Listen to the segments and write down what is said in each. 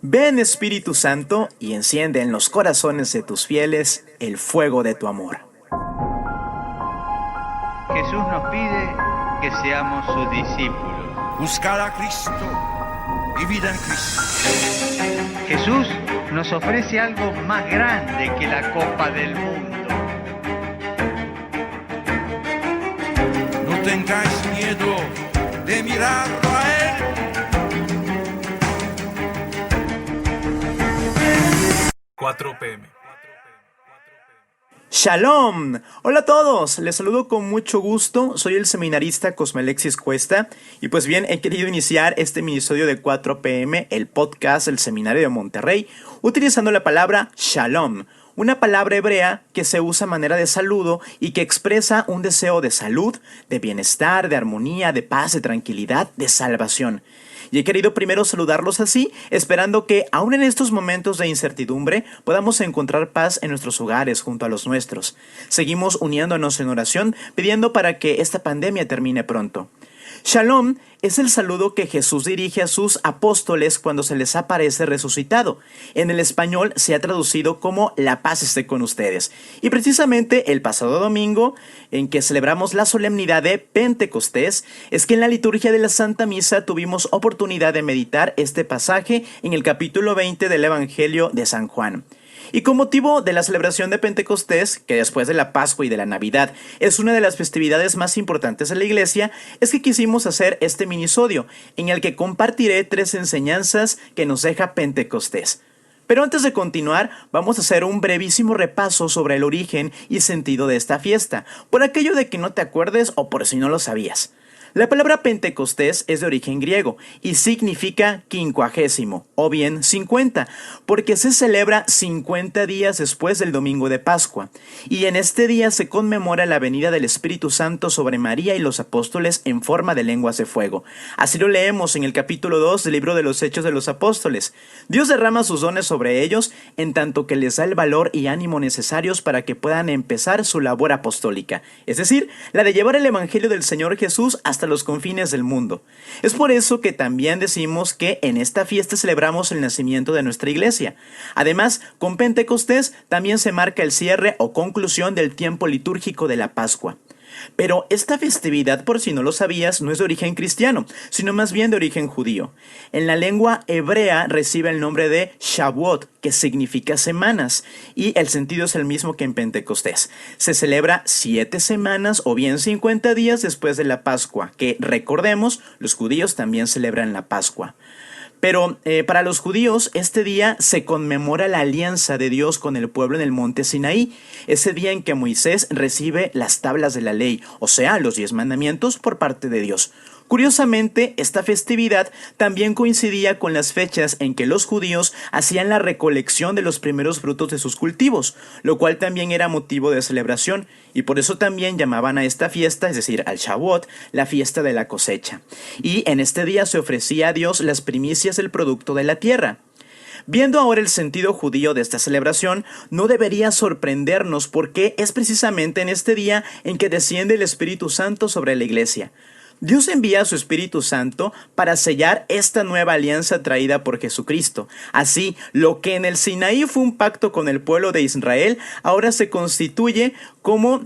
Ven Espíritu Santo y enciende en los corazones de tus fieles el fuego de tu amor. Jesús nos pide que seamos sus discípulos. Buscar a Cristo y vida en Cristo. Jesús nos ofrece algo más grande que la copa del mundo. No tengáis miedo de mirarlo a Él. 4 p.m. ¡Shalom! Hola a todos, les saludo con mucho gusto, soy el seminarista Cosmelexis Cuesta y pues bien, he querido iniciar este minisodio de 4 p.m, el podcast del Seminario de Monterrey, utilizando la palabra Shalom, una palabra hebrea que se usa a manera de saludo y que expresa un deseo de salud, de bienestar, de armonía, de paz, de tranquilidad, de salvación. Y he querido primero saludarlos así, esperando que, aun en estos momentos de incertidumbre, podamos encontrar paz en nuestros hogares junto a los nuestros. Seguimos uniéndonos en oración, pidiendo para que esta pandemia termine pronto. Shalom es el saludo que Jesús dirige a sus apóstoles cuando se les aparece resucitado. En el español se ha traducido como la paz esté con ustedes. Y precisamente el pasado domingo, en que celebramos la solemnidad de Pentecostés, es que en la liturgia de la Santa Misa tuvimos oportunidad de meditar este pasaje en el capítulo 20 del Evangelio de San Juan. Y con motivo de la celebración de Pentecostés, que después de la Pascua y de la Navidad es una de las festividades más importantes de la Iglesia, es que quisimos hacer este minisodio, en el que compartiré 3 enseñanzas que nos deja Pentecostés. Pero antes de continuar, vamos a hacer un brevísimo repaso sobre el origen y sentido de esta fiesta, por aquello de que no te acuerdes o por si no lo sabías. La palabra Pentecostés es de origen griego y significa 50 o bien 50, porque se celebra 50 días después del domingo de Pascua. Y en este día se conmemora la venida del Espíritu Santo sobre María y los apóstoles en forma de lenguas de fuego. Así lo leemos en el capítulo 2 del libro de los Hechos de los Apóstoles. Dios derrama sus dones sobre ellos en tanto que les da el valor y ánimo necesarios para que puedan empezar su labor apostólica, es decir, la de llevar el Evangelio del Señor Jesús hasta los confines del mundo. Es por eso que también decimos que en esta fiesta celebramos el nacimiento de nuestra iglesia. Además, con Pentecostés también se marca el cierre o conclusión del tiempo litúrgico de la Pascua. Pero esta festividad, por si no lo sabías, no es de origen cristiano, sino más bien de origen judío. En la lengua hebrea recibe el nombre de Shavuot, que significa semanas, y el sentido es el mismo que en Pentecostés. Se celebra 7 semanas o bien 50 días después de la Pascua, que recordemos, los judíos también celebran la Pascua. Pero para los judíos este día se conmemora la alianza de Dios con el pueblo en el monte Sinaí, ese día en que Moisés recibe las tablas de la ley, o sea, los 10 mandamientos por parte de Dios. Curiosamente, esta festividad también coincidía con las fechas en que los judíos hacían la recolección de los primeros frutos de sus cultivos, lo cual también era motivo de celebración, y por eso también llamaban a esta fiesta, es decir, al Shavuot, la fiesta de la cosecha. Y en este día se ofrecía a Dios las primicias del producto de la tierra. Viendo ahora el sentido judío de esta celebración, no debería sorprendernos porque es precisamente en este día en que desciende el Espíritu Santo sobre la iglesia. Dios envía a su Espíritu Santo para sellar esta nueva alianza traída por Jesucristo. Así, lo que en el Sinaí fue un pacto con el pueblo de Israel, ahora se constituye como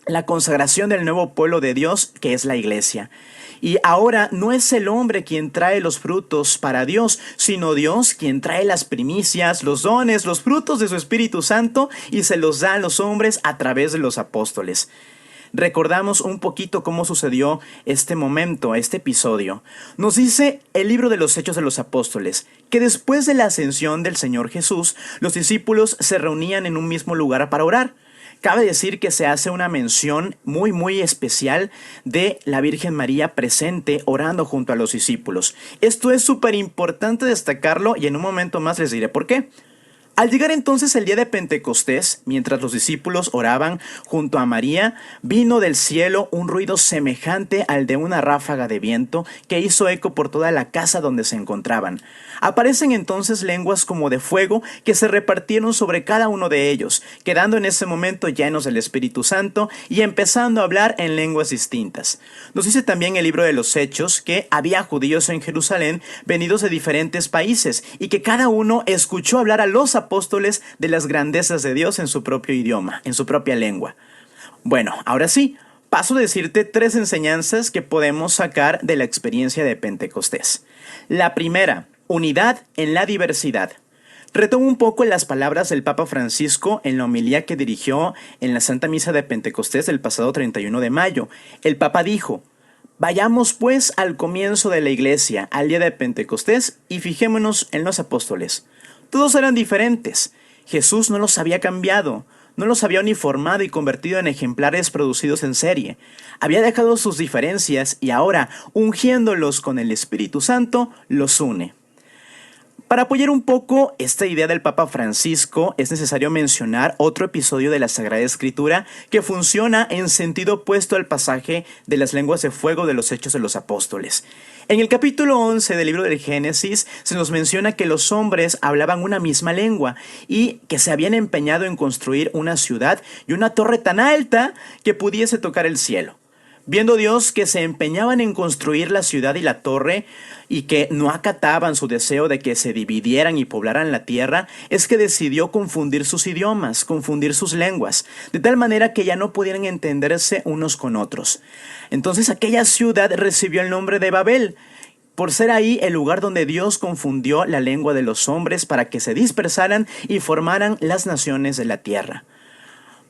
la consagración del nuevo pueblo de Dios, que es la iglesia. Y ahora no es el hombre quien trae los frutos para Dios, sino Dios quien trae las primicias, los dones, los frutos de su Espíritu Santo y se los da a los hombres a través de los apóstoles. Recordamos un poquito cómo sucedió este momento, este episodio. Nos dice el libro de los Hechos de los Apóstoles que después de la ascensión del Señor Jesús, los discípulos se reunían en un mismo lugar para orar. Cabe decir que se hace una mención muy especial de la Virgen María presente orando junto a los discípulos. Esto es súper importante destacarlo y en un momento más les diré por qué. Al llegar entonces el día de Pentecostés, mientras los discípulos oraban junto a María, vino del cielo un ruido semejante al de una ráfaga de viento que hizo eco por toda la casa donde se encontraban. Aparecen entonces lenguas como de fuego que se repartieron sobre cada uno de ellos, quedando en ese momento llenos del Espíritu Santo y empezando a hablar en lenguas distintas. Nos dice también el libro de los Hechos que había judíos en Jerusalén venidos de diferentes países y que cada uno escuchó hablar a los apóstoles de las grandezas de Dios en su propio idioma, en su propia lengua. Bueno, ahora sí, paso a decirte 3 enseñanzas que podemos sacar de la experiencia de Pentecostés. La primera, unidad en la diversidad. Retomo un poco las palabras del Papa Francisco en la homilía que dirigió en la Santa Misa de Pentecostés del pasado 31 de mayo. El Papa dijo: vayamos pues al comienzo de la Iglesia, al día de Pentecostés, y fijémonos en los apóstoles. Todos eran diferentes. Jesús no los había cambiado, no los había uniformado y convertido en ejemplares producidos en serie. Había dejado sus diferencias y ahora, ungiéndolos con el Espíritu Santo, los une. Para apoyar un poco esta idea del Papa Francisco, es necesario mencionar otro episodio de la Sagrada Escritura que funciona en sentido opuesto al pasaje de las lenguas de fuego de los Hechos de los Apóstoles. En el capítulo 11 del libro del Génesis se nos menciona que los hombres hablaban una misma lengua y que se habían empeñado en construir una ciudad y una torre tan alta que pudiese tocar el cielo. Viendo Dios que se empeñaban en construir la ciudad y la torre y que no acataban su deseo de que se dividieran y poblaran la tierra, es que decidió confundir sus idiomas, confundir sus lenguas, de tal manera que ya no pudieran entenderse unos con otros. Entonces aquella ciudad recibió el nombre de Babel, por ser ahí el lugar donde Dios confundió la lengua de los hombres para que se dispersaran y formaran las naciones de la tierra.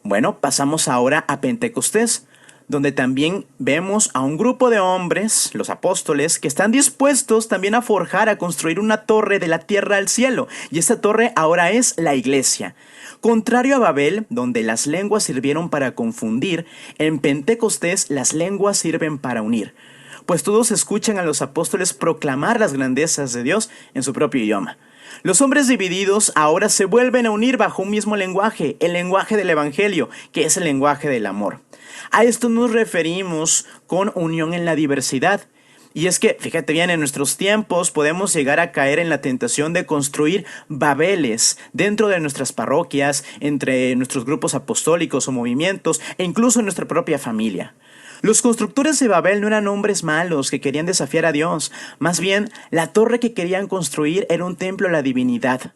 Bueno, pasamos ahora a Pentecostés, donde también vemos a un grupo de hombres, los apóstoles, que están dispuestos también a forjar, a construir una torre de la tierra al cielo. Y esta torre ahora es la iglesia. Contrario a Babel, donde las lenguas sirvieron para confundir, en Pentecostés las lenguas sirven para unir. Pues todos escuchan a los apóstoles proclamar las grandezas de Dios en su propio idioma. Los hombres divididos ahora se vuelven a unir bajo un mismo lenguaje, el lenguaje del Evangelio, que es el lenguaje del amor. A esto nos referimos con unión en la diversidad. Y es que, fíjate bien, en nuestros tiempos podemos llegar a caer en la tentación de construir babeles dentro de nuestras parroquias, entre nuestros grupos apostólicos o movimientos, e incluso en nuestra propia familia. Los constructores de Babel no eran hombres malos que querían desafiar a Dios. Más bien, la torre que querían construir era un templo a la divinidad.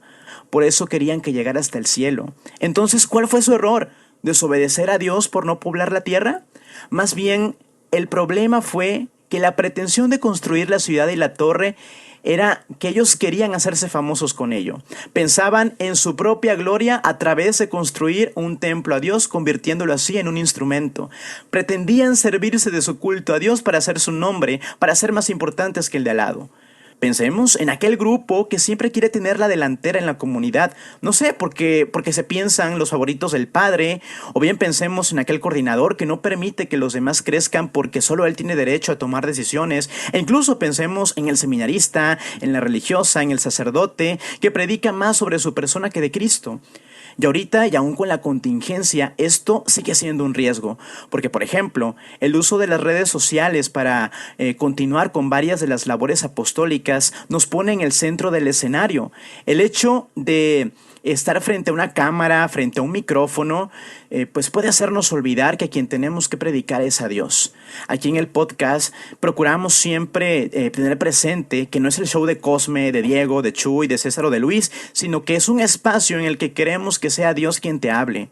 Por eso querían que llegara hasta el cielo. Entonces, ¿cuál fue su error? ¿Desobedecer a Dios por no poblar la tierra? Más bien, el problema fue que la pretensión de construir la ciudad y la torre era que ellos querían hacerse famosos con ello. Pensaban en su propia gloria a través de construir un templo a Dios, convirtiéndolo así en un instrumento. Pretendían servirse de su culto a Dios para hacer su nombre, para ser más importantes que el de al lado. Pensemos en aquel grupo que siempre quiere tener la delantera en la comunidad. No sé, porque se piensan los favoritos del padre, o bien pensemos en aquel coordinador que no permite que los demás crezcan porque solo él tiene derecho a tomar decisiones. E incluso pensemos en el seminarista, en la religiosa, en el sacerdote, que predica más sobre su persona que de Cristo. Y ahorita, y aún con la contingencia, esto sigue siendo un riesgo. Porque, por ejemplo, el uso de las redes sociales para continuar con varias de las labores apostólicas nos pone en el centro del escenario. El hecho de estar frente a una cámara, frente a un micrófono, pues puede hacernos olvidar que a quien tenemos que predicar es a Dios. Aquí en el podcast procuramos siempre tener presente que no es el show de Cosme, de Diego, de Chuy, de César o de Luis, sino que es un espacio en el que queremos que sea Dios quien te hable.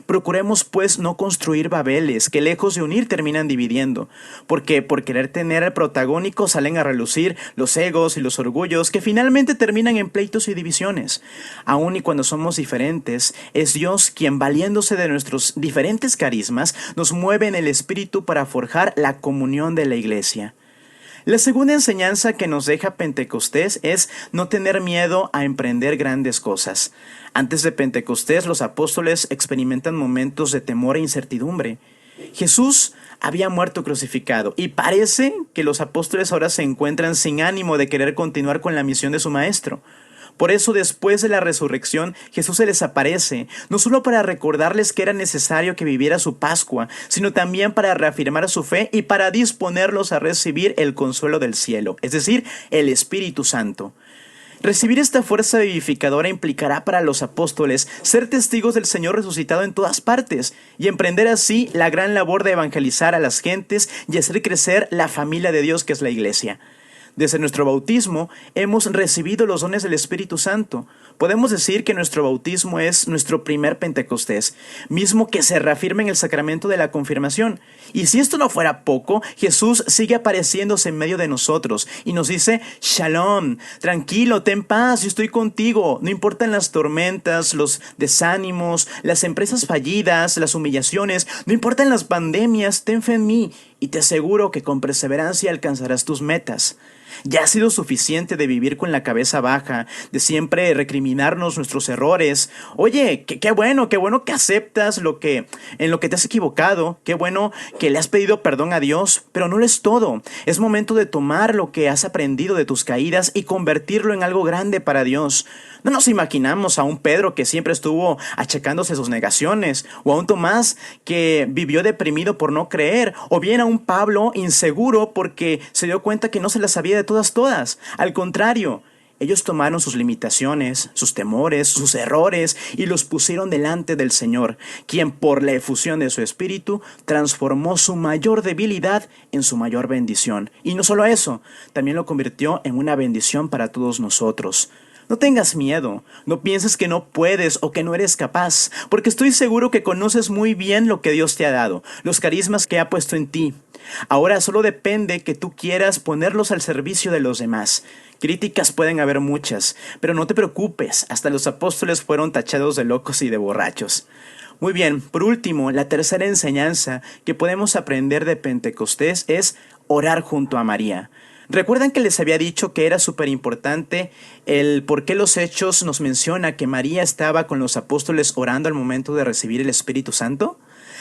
Procuremos pues no construir babeles que lejos de unir terminan dividiendo, porque por querer tener el protagónico salen a relucir los egos y los orgullos que finalmente terminan en pleitos y divisiones. Aun y cuando somos diferentes, es Dios quien, valiéndose de nuestros diferentes carismas, nos mueve en el espíritu para forjar la comunión de la iglesia. La segunda enseñanza que nos deja Pentecostés es no tener miedo a emprender grandes cosas. Antes de Pentecostés, los apóstoles experimentan momentos de temor e incertidumbre. Jesús había muerto crucificado y parece que los apóstoles ahora se encuentran sin ánimo de querer continuar con la misión de su maestro. Por eso, después de la resurrección, Jesús se les aparece, no solo para recordarles que era necesario que viviera su Pascua, sino también para reafirmar su fe y para disponerlos a recibir el consuelo del cielo, es decir, el Espíritu Santo. Recibir esta fuerza vivificadora implicará para los apóstoles ser testigos del Señor resucitado en todas partes y emprender así la gran labor de evangelizar a las gentes y hacer crecer la familia de Dios que es la Iglesia. Desde nuestro bautismo hemos recibido los dones del Espíritu Santo. Podemos decir que nuestro bautismo es nuestro primer Pentecostés, mismo que se reafirma en el sacramento de la confirmación. Y si esto no fuera poco, Jesús sigue apareciéndose en medio de nosotros y nos dice: Shalom, tranquilo, ten paz, yo estoy contigo. No importan las tormentas, los desánimos, las empresas fallidas, las humillaciones, no importan las pandemias, ten fe en mí y te aseguro que con perseverancia alcanzarás tus metas. Ya ha sido suficiente de vivir con la cabeza baja, de siempre recriminarnos nuestros errores. Oye, qué bueno que aceptas en lo que te has equivocado. Qué bueno que le has pedido perdón a Dios, pero no lo es todo. Es momento de tomar lo que has aprendido de tus caídas y convertirlo en algo grande para Dios. No nos imaginamos a un Pedro que siempre estuvo achacándose sus negaciones, o a un Tomás que vivió deprimido por no creer, o bien a un Pablo inseguro porque se dio cuenta que no se las sabía de todas. Al contrario, ellos tomaron sus limitaciones, sus temores, sus errores y los pusieron delante del Señor, quien por la efusión de su Espíritu transformó su mayor debilidad en su mayor bendición. Y no solo eso, también lo convirtió en una bendición para todos nosotros. No tengas miedo, no pienses que no puedes o que no eres capaz, porque estoy seguro que conoces muy bien lo que Dios te ha dado, los carismas que ha puesto en ti. Ahora solo depende que tú quieras ponerlos al servicio de los demás. Críticas pueden haber muchas, pero no te preocupes, hasta los apóstoles fueron tachados de locos y de borrachos. Muy bien, por último, la tercera enseñanza que podemos aprender de Pentecostés es orar junto a María. ¿Recuerdan que les había dicho que era súper importante el por qué los Hechos nos menciona que María estaba con los apóstoles orando al momento de recibir el Espíritu Santo?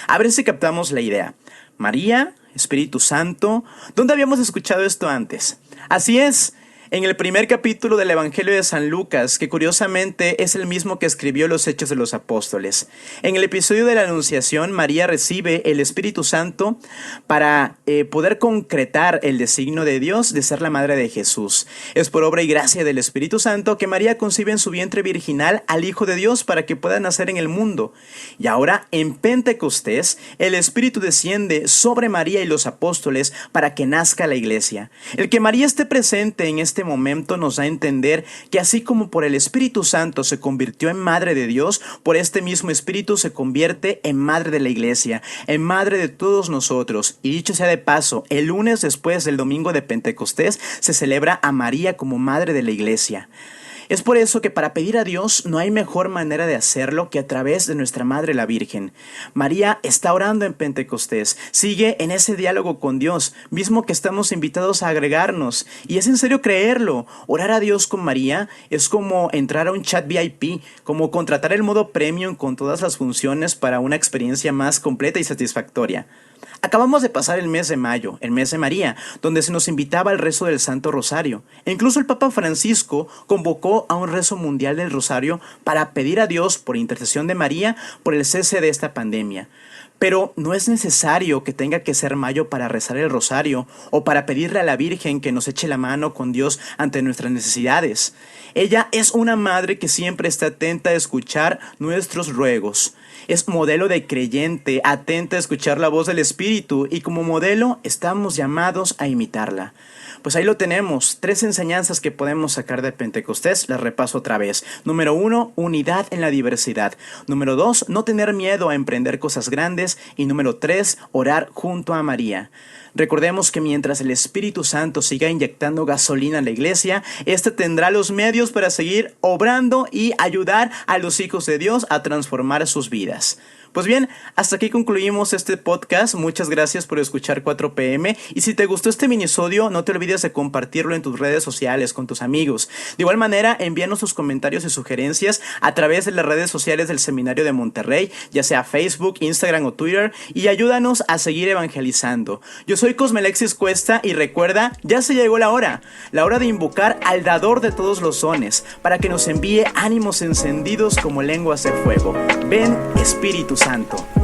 A ver si captamos la idea. María, Espíritu Santo, ¿dónde habíamos escuchado esto antes? Así es, en el primer capítulo del Evangelio de San Lucas, que curiosamente es el mismo que escribió los Hechos de los Apóstoles. En el episodio de la Anunciación, María recibe el Espíritu Santo para poder concretar el designio de Dios de ser la madre de Jesús. Es por obra y gracia del Espíritu Santo que María concibe en su vientre virginal al Hijo de Dios para que pueda nacer en el mundo. Y ahora, en Pentecostés, el Espíritu desciende sobre María y los apóstoles para que nazca la Iglesia. El que María esté presente en este momento nos da a entender que así como por el Espíritu Santo se convirtió en madre de Dios, por este mismo Espíritu se convierte en madre de la Iglesia, en madre de todos nosotros. Y dicho sea de paso, el lunes después del domingo de Pentecostés se celebra a María como madre de la Iglesia. Es por eso que para pedir a Dios no hay mejor manera de hacerlo que a través de nuestra Madre la Virgen. María está orando en Pentecostés, sigue en ese diálogo con Dios, mismo que estamos invitados a agregarnos. Y es en serio creerlo. Orar a Dios con María es como entrar a un chat VIP, como contratar el modo premium con todas las funciones para una experiencia más completa y satisfactoria. Acabamos de pasar el mes de mayo, el mes de María, donde se nos invitaba al rezo del Santo Rosario. E incluso el Papa Francisco convocó a un rezo mundial del Rosario para pedir a Dios, por intercesión de María, por el cese de esta pandemia. Pero no es necesario que tenga que ser mayo para rezar el rosario o para pedirle a la Virgen que nos eche la mano con Dios ante nuestras necesidades. Ella es una madre que siempre está atenta a escuchar nuestros ruegos. Es modelo de creyente, atenta a escuchar la voz del Espíritu y como modelo estamos llamados a imitarla. Pues ahí lo tenemos, 3 enseñanzas que podemos sacar de Pentecostés, las repaso otra vez. Número 1, unidad en la diversidad. Número 2, no tener miedo a emprender cosas grandes. Y número 3, orar junto a María. Recordemos que mientras el Espíritu Santo siga inyectando gasolina en la iglesia, éste tendrá los medios para seguir obrando y ayudar a los hijos de Dios a transformar sus vidas. Pues bien, hasta aquí concluimos este podcast. Muchas gracias por escuchar 4pm. Y si te gustó este minisodio, no te olvides de compartirlo en tus redes sociales con tus amigos. De igual manera, envíanos tus comentarios y sugerencias a través de las redes sociales del Seminario de Monterrey, ya sea Facebook, Instagram o Twitter, y ayúdanos a seguir evangelizando. Yo soy Cosmelexis Cuesta y recuerda, ya se llegó la hora de invocar al dador de todos los dones, para que nos envíe ánimos encendidos como lenguas de fuego. Ven, Espíritu Santo.